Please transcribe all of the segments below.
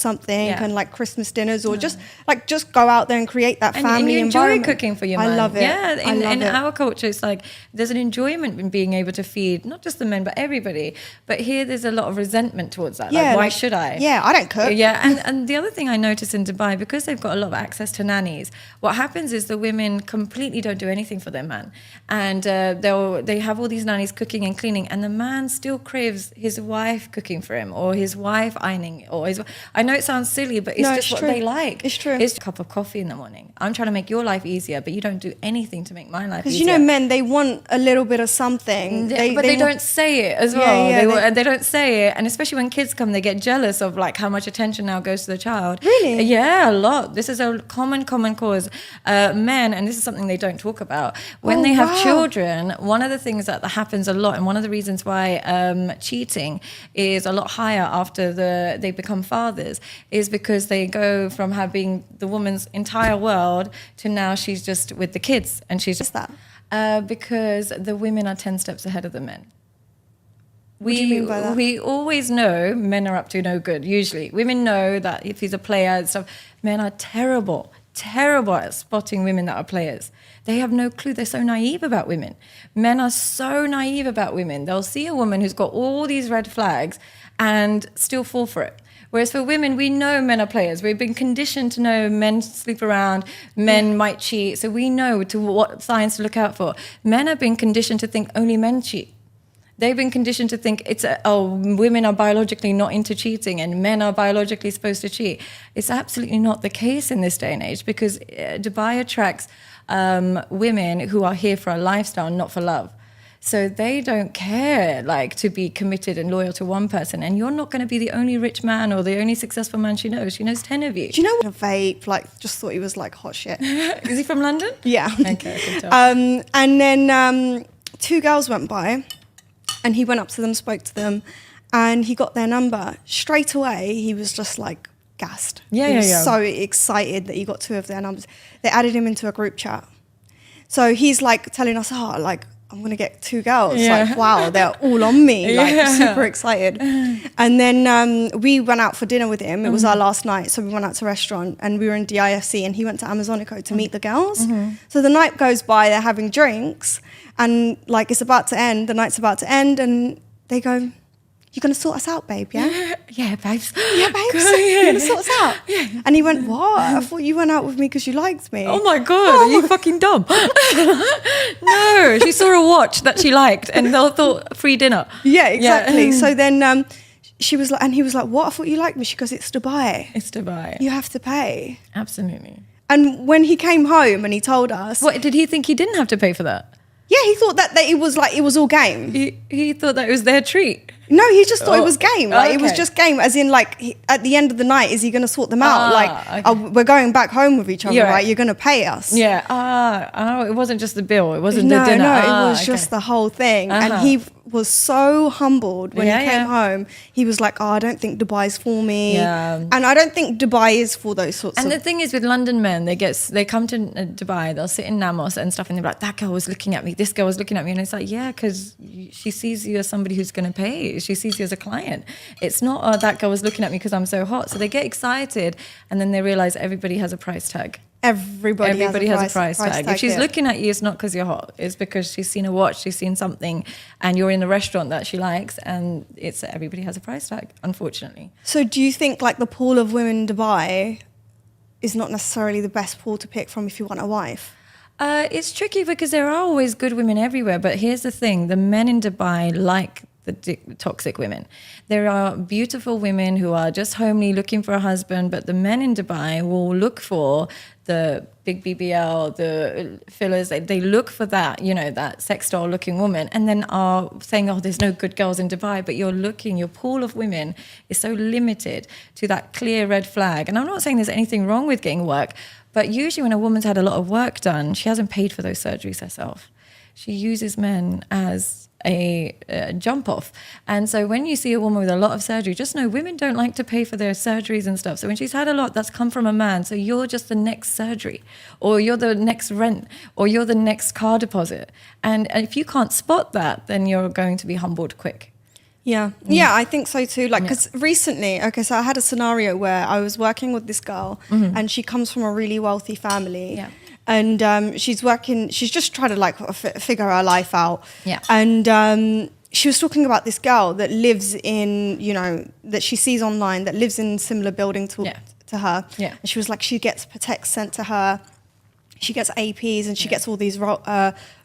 something and like Christmas dinners or just go out there and create that family and you environment. enjoy cooking for your man. I love it. Yeah, in our culture, it's like there's an enjoyment in being able to feed not just the men but everybody. But here, there's a lot of resentment towards that. Yeah, like, why should I? Yeah, I don't cook. Yeah, and the other thing I noticed in Dubai, because they've got a lot of access to nannies, what happens is the women completely don't do anything for their man, and they have all these nannies cooking and cleaning, and the man still craves his wife cooking for him or his wife ironing or his. I know it sounds silly, but it's just what they like. It's true. It's a cup of coffee in the morning. I'm trying to make your life easier, but you don't do anything to make my life easier. Because men, they want a little bit of something. But they don't say it as well. They don't say it, and especially when kids come, they get jealous of like how much attention now goes to the child. Really? Yeah, a lot. This is a common cause. Men, and this is something they don't talk about. When they have children, one of the things that happens a lot, and one of the reasons why cheating is a lot higher after they become fathers, is because they go from having the woman's entire world to now she's just with the kids, and she's just that. Because the women are 10 steps ahead of the men. What do you mean by that? We always know men are up to no good, usually. Women know that if he's a player and stuff, men are terrible at spotting women that are players. They have no clue. They're so naive about women. Men are so naive about women. They'll see a woman who's got all these red flags and still fall for it. Whereas for women, we know men are players. We've been conditioned to know men sleep around, men might cheat. So we know what signs to look out for. Men have been conditioned to think only men cheat. They've been conditioned to think women are biologically not into cheating and men are biologically supposed to cheat. It's absolutely not the case in this day and age, because Dubai attracts women who are here for a lifestyle, not for love. So they don't care, like, to be committed and loyal to one person. And you're not going to be the only rich man or the only successful man she knows. She knows 10 of you. Do you know what? A vape, just thought he was like hot shit. Is he from London? Yeah. Okay, I can tell. And then 2 girls went by and he went up to them, spoke to them, and he got their number. Straight away, he was just like gassed. He was so excited that he got 2 of their numbers. They added him into a group chat. So he's like telling us, I'm going to get 2 girls. Yeah. Like, wow, they're all on me. Like, super excited. And then we went out for dinner with him. It was our last night. So we went out to a restaurant and we were in DIFC and he went to Amazonico to meet the girls. So the night goes by, they're having drinks and like it's about to end. The night's about to end and they go, "You're going to sort us out, babe, yeah?" Yeah, babes. "Yeah, babes, you're going to sort us out." And he went, "What? I thought you went out with me because you liked me." Oh my God, are you fucking dumb? No, she saw a watch that she liked and they thought free dinner. Yeah, exactly. Yeah. So then she was like, and he was like, "What? I thought you liked me." She goes, "It's Dubai. It's Dubai. You have to pay." Absolutely. And when he came home and he told us... What, did he think he didn't have to pay for that? Yeah, he thought that it was all game. He thought that it was their treat. No, he just thought it was game. Like, it was okay. just game, as in, like, at the end of the night, is he going to sort them out? We're going back home with each other, right? You're going to pay us. Yeah. It wasn't just the bill. It wasn't the dinner. No, it was just the whole thing. And he was so humbled when he came home. He was like, "I don't think Dubai's for me." Yeah. And I don't think Dubai is for those sorts of... And the thing is with London men, they come to Dubai, they'll sit in Namos and stuff and they're like, "That girl was looking at me, this girl was looking at me." And it's like, yeah, because she sees you as somebody who's going to pay. She sees you as a client. It's not, "That girl was looking at me because I'm so hot." So they get excited and then they realize everybody has a price tag. Everybody has a price tag. If she's looking at you, it's not because you're hot. It's because she's seen a watch, she's seen something, and you're in a restaurant that she likes, and it's everybody has a price tag, unfortunately. So do you think like the pool of women in Dubai is not necessarily the best pool to pick from if you want a wife? It's tricky because there are always good women everywhere, but here's the thing, the men in Dubai like the toxic women. There are beautiful women who are just homely looking for a husband, but the men in Dubai will look for the big BBL, the fillers. They look for that, that sex doll looking woman, and then are saying, "Oh, there's no good girls in Dubai." But your pool of women is so limited to that clear red flag. And I'm not saying there's anything wrong with getting work, but usually when a woman's had a lot of work done, she hasn't paid for those surgeries herself. She uses men as a jump off. And so when you see a woman with a lot of surgery, just know women don't like to pay for their surgeries and stuff. So when she's had a lot, that's come from a man. So you're just the next surgery, or you're the next rent, or you're the next car deposit. And if you can't spot that, then you're going to be humbled quick. Yeah. Yeah, I think so too. Like, because recently, okay, so I had a scenario where I was working with this girl and she comes from a really wealthy family. Yeah. And she's just trying to like figure her life out. Yeah. And she was talking about this girl that lives in, that she sees online, that lives in similar building to her. Yeah. And she was like, she gets protects sent to her. She gets APs and she gets all these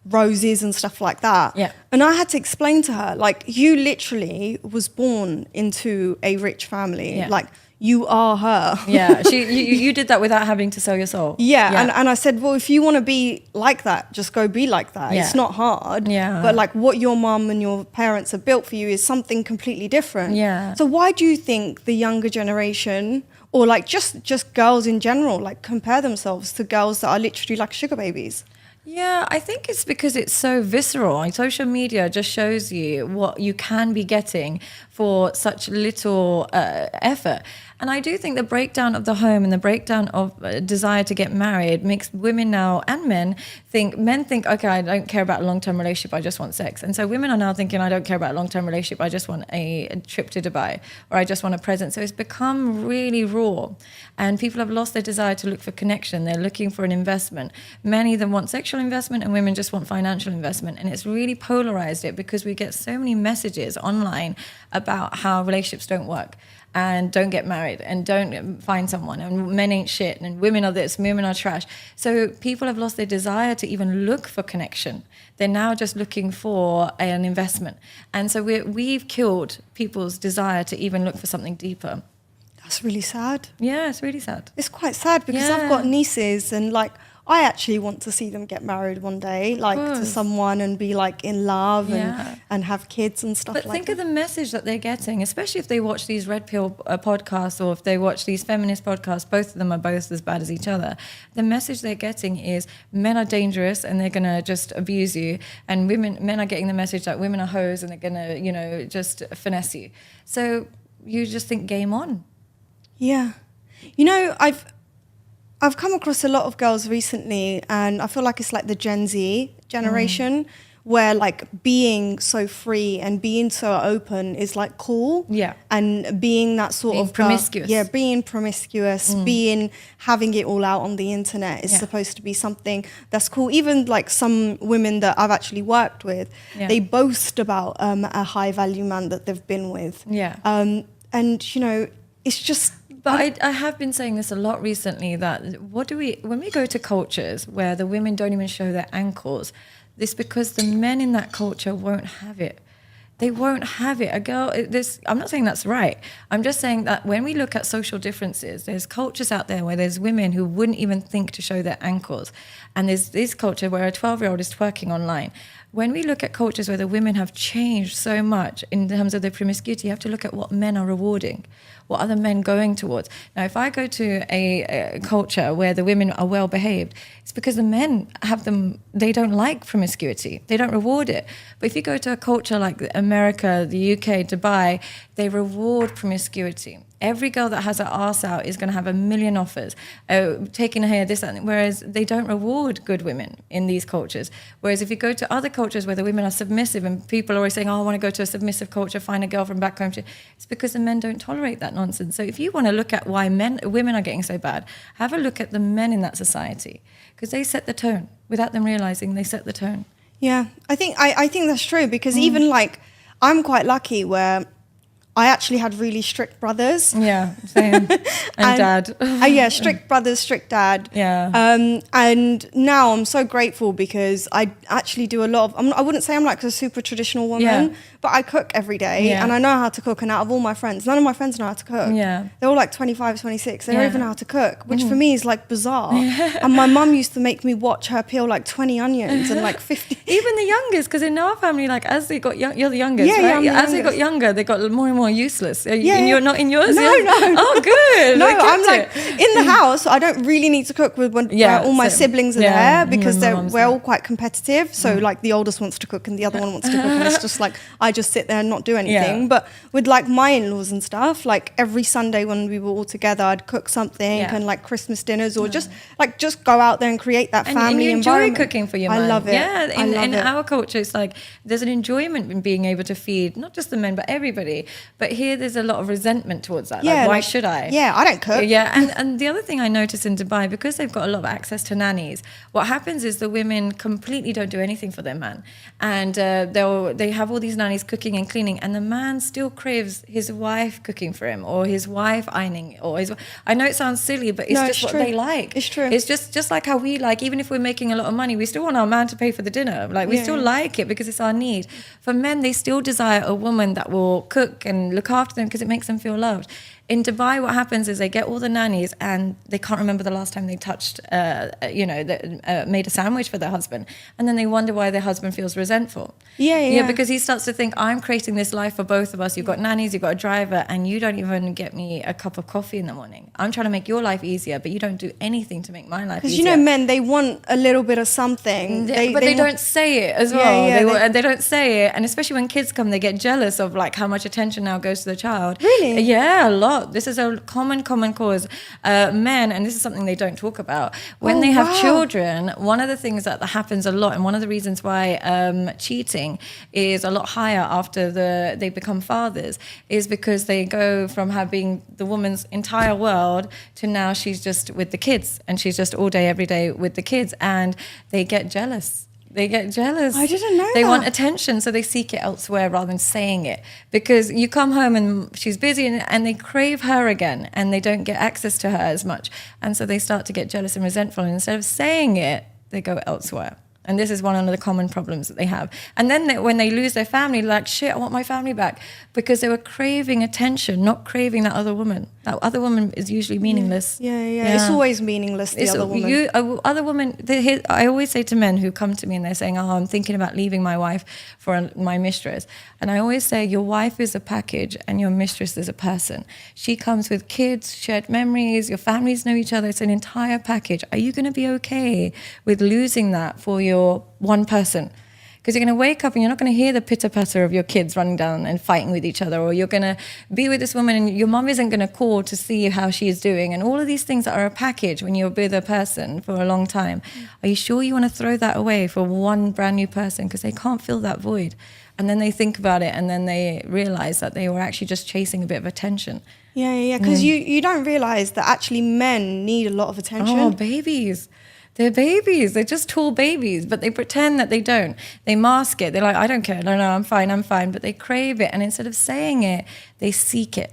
roses and stuff like that. Yeah. And I had to explain to her, like, you literally was born into a rich family. Yeah. Like, you are her. Yeah, you did that without having to sell your soul. Yeah. And I said, well, if you want to be like that, just go be like that. Yeah. It's not hard. Yeah. But like what your mum and your parents have built for you is something completely different. Yeah. So why do you think the younger generation, or like just girls in general, like compare themselves to girls that are literally like sugar babies? Yeah, I think it's because it's so visceral. And social media just shows you what you can be getting for such little effort. And I do think the breakdown of the home and the breakdown of desire to get married makes women now and men think, okay, I don't care about a long-term relationship, I just want sex. And so women are now thinking, I don't care about a long-term relationship, I just want a trip to Dubai, or I just want a present. So it's become really raw. And people have lost their desire to look for connection. They're looking for an investment. Many of them want sexual investment and women just want financial investment. And it's really polarized it because we get so many messages online about how relationships don't work and don't get married and don't find someone and men ain't shit and women are this, women are trash. So people have lost their desire to even look for connection. They're now just looking for an investment. And so we've killed people's desire to even look for something deeper. That's really sad. Yeah, it's really sad. It's quite sad because I've got nieces and like I actually want to see them get married one day, like to someone and be like in love and have kids and stuff like that. But think of the message that they're getting, especially if they watch these Red Pill podcasts or if they watch these feminist podcasts, both of them are both as bad as each other. The message they're getting is men are dangerous and they're going to just abuse you. And men are getting the message that women are hoes and they're going to, just finesse you. So you just think game on. Yeah. I've come across a lot of girls recently and I feel like it's like the Gen Z generation where like being so free and being so open is like cool. Yeah. And being that sort being of promiscuous. Being promiscuous, having it all out on the internet is supposed to be something that's cool. Even like some women that I've actually worked with, they boast about a high value man that they've been with. Yeah. And it's just. But I have been saying this a lot recently that when we go to cultures where the women don't even show their ankles, it's because the men in that culture won't have it. They won't have it. I'm not saying that's right. I'm just saying that when we look at social differences, there's cultures out there where there's women who wouldn't even think to show their ankles. And there's this culture where a 12-year-old is twerking online. When we look at cultures where the women have changed so much in terms of their promiscuity, you have to look at what men are rewarding. What are the men going towards? Now, if I go to a culture where the women are well behaved, it's because the men they don't like promiscuity. They don't reward it. But if you go to a culture like America, the UK, Dubai, they reward promiscuity. Every girl that has her arse out is going to have 1 million offers, taking her hair, this, that, whereas they don't reward good women in these cultures. Whereas if you go to other cultures where the women are submissive and people are always saying, I want to go to a submissive culture, find a girl from back home, it's because the men don't tolerate that nonsense. So if you want to look at why women are getting so bad, have a look at the men in that society because they set the tone. Without them realizing, they set the tone. Yeah, I think that's true because even like I'm quite lucky where I actually had really strict brothers. Yeah, same. And dad. Strict brothers, strict dad. Yeah. And now I'm so grateful because I actually do a lot of, I wouldn't say I'm like a super traditional woman, but I cook every day and I know how to cook. And out of all my friends, none of my friends know how to cook. Yeah. They're all like 25, 26. They don't even know how to cook, which for me is like bizarre. And my mum used to make me watch her peel like 20 onions and like 50. Even the youngest, because in our family, like as they got you're the youngest, right? As they got younger, they got more and more useless. You're not in yours? No. Oh, good. No, I'm like, in the house, I don't really need to cook with when all my siblings are there because we're all quite competitive. So like the oldest wants to cook and the other one wants to cook. And it's just like, I just sit there and not do anything. But with like my in-laws and stuff, like every Sunday when we were all together, I'd cook something and like Christmas dinners or just go out there and create that family and you environment. enjoy cooking for your man. I love it. Yeah, in our culture, it's like there's an enjoyment in being able to feed not just the men but everybody. But here, there's a lot of resentment towards that. Like, why should I? Yeah, I don't cook. Yeah, and the other thing I notice in Dubai, because they've got a lot of access to nannies, what happens is the women completely don't do anything for their man, and they have all these nannies cooking and cleaning, and the man still craves his wife cooking for him or his wife ironing or his. I know it sounds silly, but it's just what they like. It's true. It's just like how we like, even if we're making a lot of money, we still want our man to pay for the dinner. Like we still like it because it's our need. For men, they still desire a woman that will cook and look after them because it makes them feel loved. In Dubai, what happens is they get all the nannies and they can't remember the last time they touched, made a sandwich for their husband. And then they wonder why their husband feels resentful. Yeah, because he starts to think, I'm creating this life for both of us. You've got nannies, you've got a driver, and you don't even get me a cup of coffee in the morning. I'm trying to make your life easier, but you don't do anything to make my life easier. Because, you know, men, they want a little bit of something. But they don't say it as well. They don't say it. And especially when kids come, they get jealous of like how much attention now goes to the child. Really? Yeah, a lot. This is a common cause. Men, and this is something they don't talk about, when they have children, one of the things that happens a lot, and one of the reasons why cheating is a lot higher after they become fathers, is because they go from having the woman's entire world to now she's just with the kids, and she's just all day, every day with the kids, and they get jealous. I didn't know They want attention, so they seek it elsewhere rather than saying it. Because you come home and she's busy and they crave her again and they don't get access to her as much. And so they start to get jealous and resentful. And instead of saying it, they go elsewhere. And this is one of the common problems that they have. And then when they lose their family, like, shit, I want my family back. Because they were craving attention, not craving that other woman. That other woman is usually meaningless. Yeah. It's always meaningless, the other woman. Other women, I always say to men who come to me and they're saying, oh, I'm thinking about leaving my wife for my mistress. And I always say, your wife is a package and your mistress is a person. She comes with kids, shared memories, your families know each other. It's an entire package. Are you going to be okay with losing that for your one person? Because you're going to wake up and you're not going to hear the pitter-patter of your kids running down and fighting with each other, or you're going to be with this woman and your mum isn't going to call to see how she is doing, and all of these things that are a package when you're with a person for a long time. Are you sure you want to throw that away for one brand new person? Because they can't fill that void. And then they think about it and then they realize that they were actually just chasing a bit of attention. Yeah, because you don't realize that actually men need a lot of attention. Oh, babies. They're babies. They're just tall babies, but they pretend that they don't. They mask it. They're like, I don't care. No, I'm fine. But they crave it. And instead of saying it, they seek it.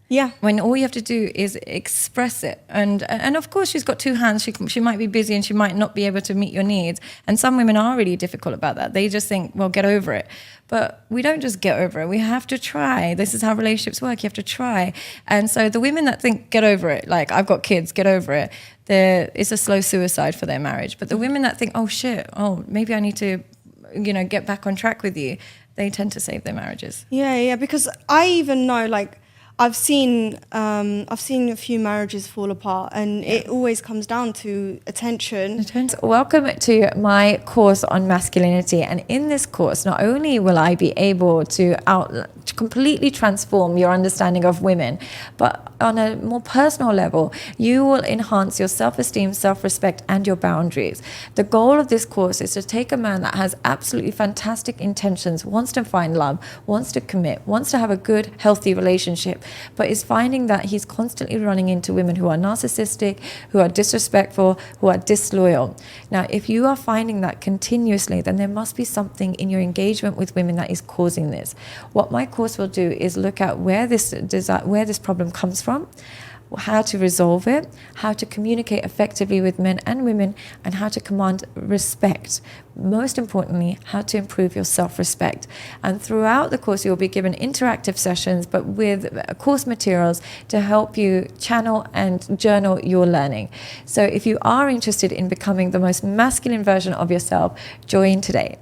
Yeah. When all you have to do is express it. And of course, she's got two hands. She might be busy and she might not be able to meet your needs. And some women are really difficult about that. They just think, well, get over it. But we don't just get over it. We have to try. This is how relationships work. You have to try. And so the women that think, get over it, like, I've got kids, get over it, it's a slow suicide for their marriage. But the women that think, oh, shit, maybe I need to, get back on track with you, they tend to save their marriages. Yeah, because I even know, like, I've seen a few marriages fall apart, and it always comes down to attention. Welcome to my course on masculinity, and in this course, not only will I be able to completely transform your understanding of women, but on a more personal level, you will enhance your self-esteem, self-respect, and your boundaries. The goal of this course is to take a man that has absolutely fantastic intentions, wants to find love, wants to commit, wants to have a good, healthy relationship, but is finding that he's constantly running into women who are narcissistic, who are disrespectful, who are disloyal. Now, if you are finding that continuously, then there must be something in your engagement with women that is causing this. What my course will do is look at where this problem comes from, how to resolve it, how to communicate effectively with men and women, and how to command respect. Most importantly, how to improve your self-respect. And throughout the course, you'll be given interactive sessions, but with course materials to help you channel and journal your learning. So if you are interested in becoming the most masculine version of yourself, join today.